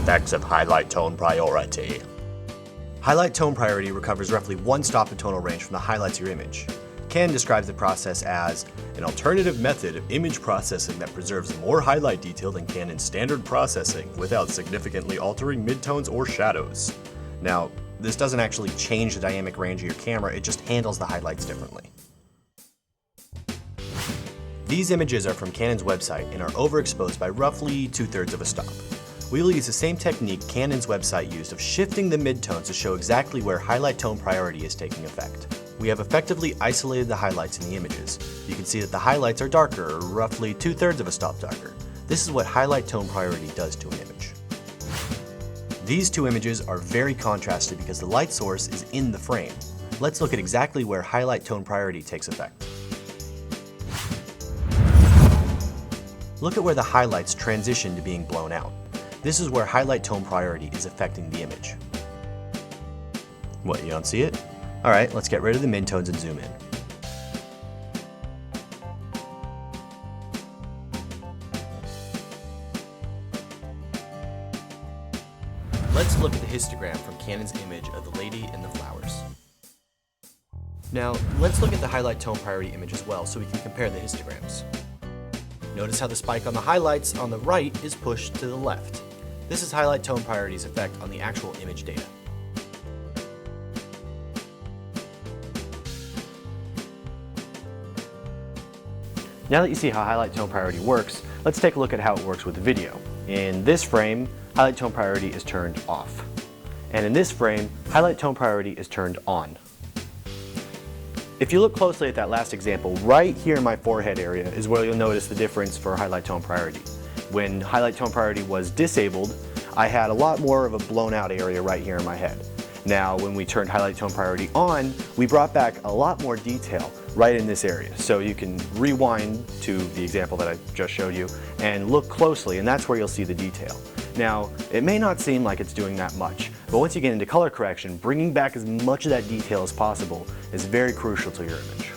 effects of highlight tone priority. Highlight tone priority recovers roughly one stop in tonal range from the highlights of your image. Canon describes the process as an alternative method of image processing that preserves more highlight detail than Canon's standard processing without significantly altering midtones or shadows. Now, this doesn't actually change the dynamic range of your camera, it just handles the highlights differently. These images are from Canon's website and are overexposed by roughly 2/3 of a stop. We will use the same technique Canon's website used of shifting the midtones to show exactly where highlight tone priority is taking effect. We have effectively isolated the highlights in the images. You can see that the highlights are darker, roughly 2/3 of a stop darker. This is what highlight tone priority does to an image. These two images are very contrasted because the light source is in the frame. Let's look at exactly where highlight tone priority takes effect. Look at where the highlights transition to being blown out. This is where highlight tone priority is affecting the image. What, you don't see it? Alright, let's get rid of the midtones and zoom in. Let's look at the histogram from Canon's image of the lady and the flowers. Now, let's look at the highlight tone priority image as well so we can compare the histograms. Notice how the spike on the highlights on the right is pushed to the left. This is highlight tone priority's effect on the actual image data. Now that you see how highlight tone priority works, let's take a look at how it works with the video. In this frame, highlight tone priority is turned off. And in this frame, highlight tone priority is turned on. If you look closely at that last example, right here in my forehead area is where you'll notice the difference for highlight tone priority. When highlight tone priority was disabled, I had a lot more of a blown out area right here in my head. Now, when we turned highlight tone priority on, we brought back a lot more detail right in this area. So you can rewind to the example that I just showed you and look closely, and that's where you'll see the detail. Now, it may not seem like it's doing that much, but once you get into color correction, bringing back as much of that detail as possible is very crucial to your image.